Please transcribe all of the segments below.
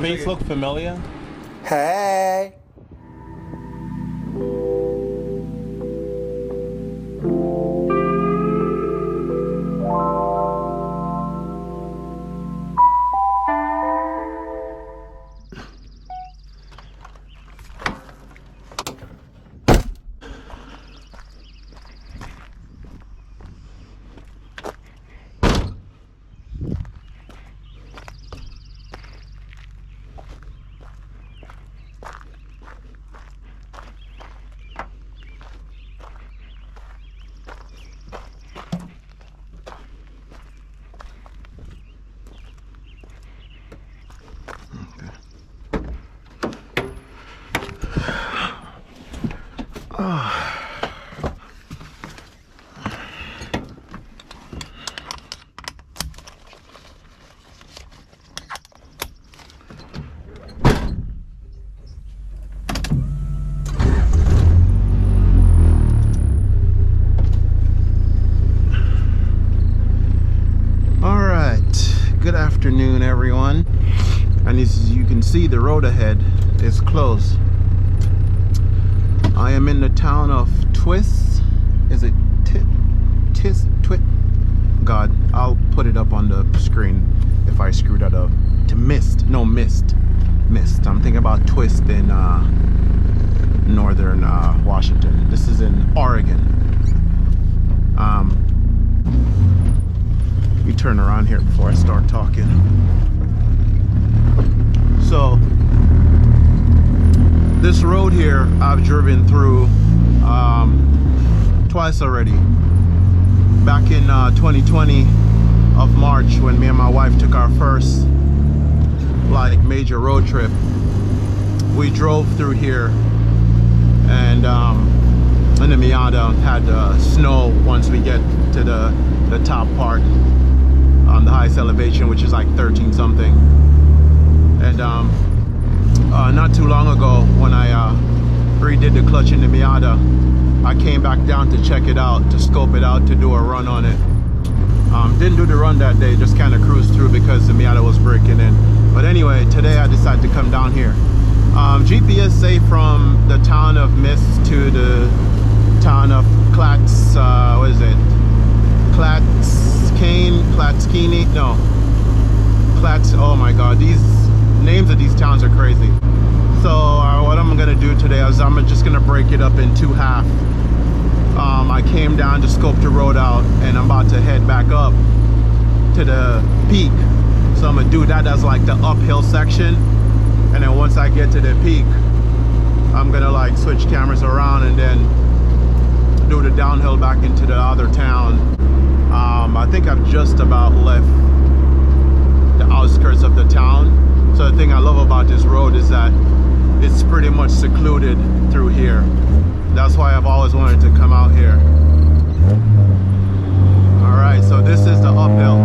face look familiar? Hey. Good afternoon, everyone. And as you can see, the road ahead is closed. I am in the town of Twist. Is it Twit? God, I'll put it up on the screen if I screw that up. Mist. I'm thinking about Twist in northern Washington. This is in Oregon. Let me turn around here before I start talking. So this road here I've driven through twice already. Back in 2020 of March, when me and my wife took our first like major road trip, we drove through here, and in the Miata had snow once we get to the top part, the highest elevation, which is like 13 something. And not too long ago, when I redid the clutch in the Miata, I came back down to check it out, to scope it out, to do a run on it. Didn't do the run that day, just kind of cruised through because the Miata was breaking in. But anyway, today I decided to come down here. GPS say from the town of Mist to the town of Clatskanie? No. Oh my God, these names of these towns are crazy. So what I'm gonna do today is I'm just gonna break it up in two halves. I came down to scope the road out, and I'm about to head back up to the peak. So I'm gonna do that as like the uphill section, and then once I get to the peak, I'm gonna like switch cameras around and then do the downhill back into the other town. I think I've just about left the outskirts of the town. So the thing I love about this road is that it's pretty much secluded through here. That's why I've always wanted to come out here. All right, so this is the uphill.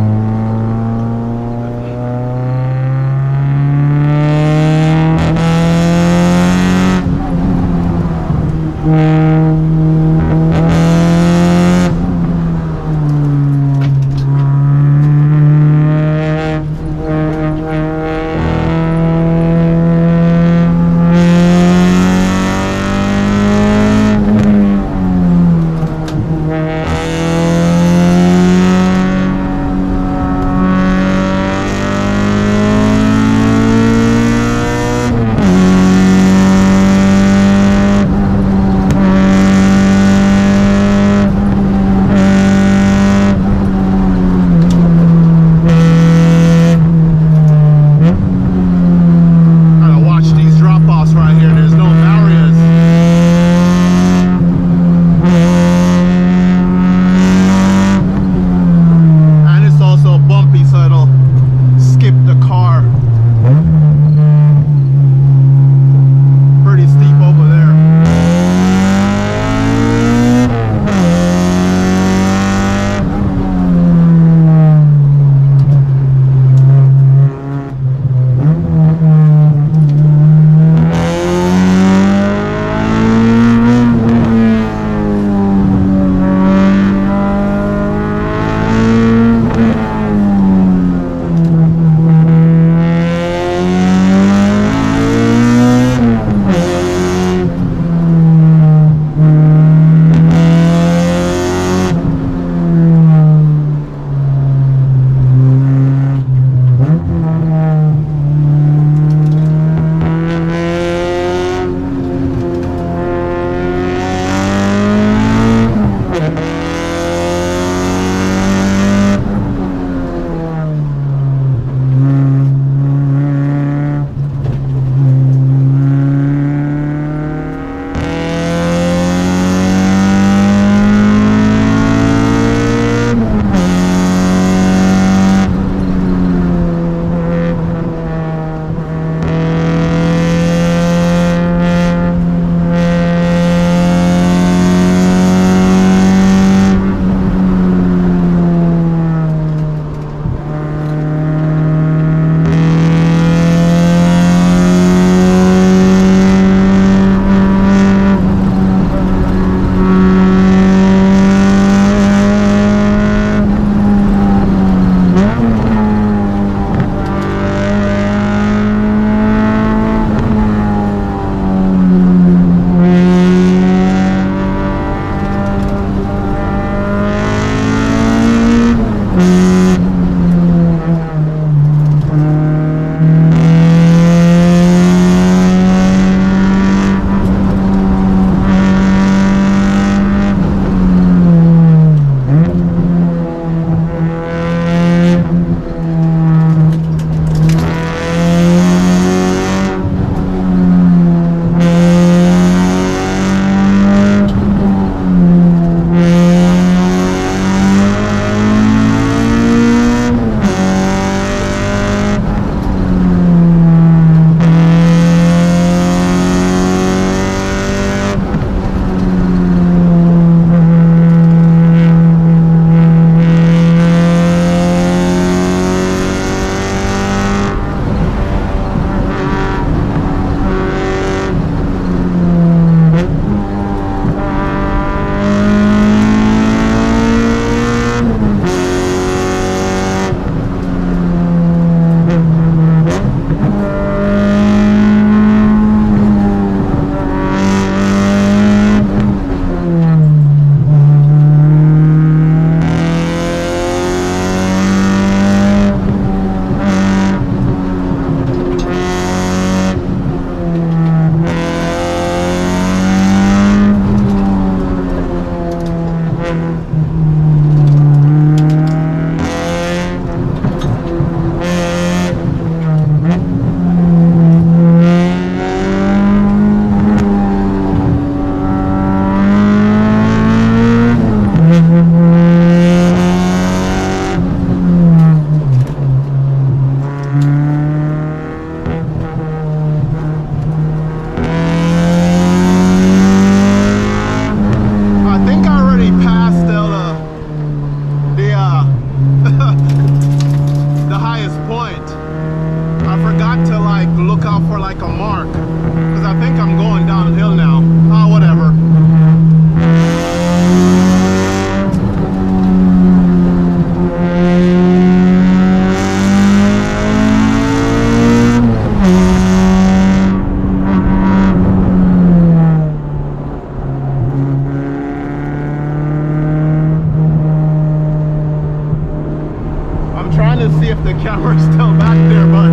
I'm trying to see if the camera's still back there, but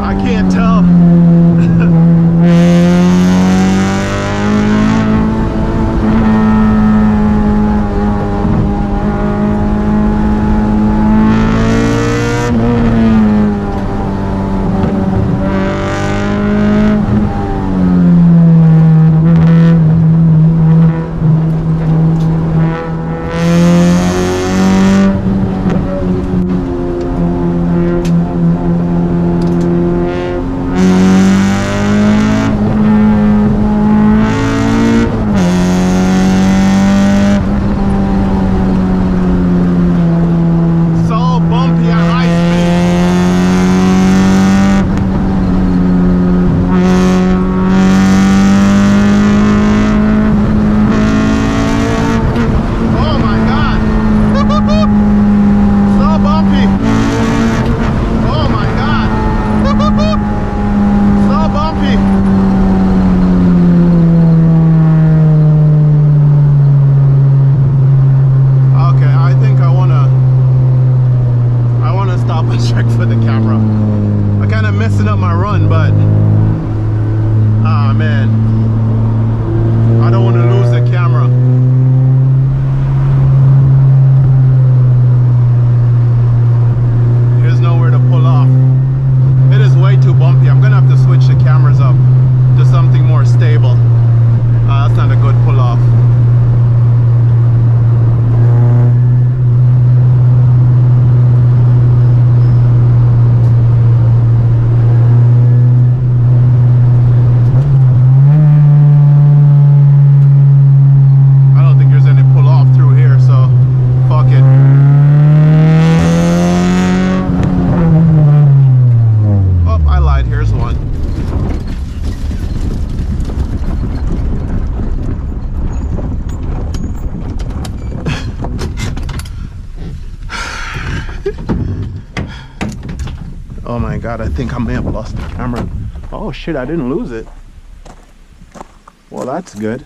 I can't tell. Messing up my run, but ah man, I don't want to lose the camera. There's nowhere to pull off. It is way too bumpy. I'm gonna have to switch the cameras up to something more stable. That's not a good pull off. Oh my god, I think I may have lost the camera. Oh shit, I didn't lose it. Well, that's good.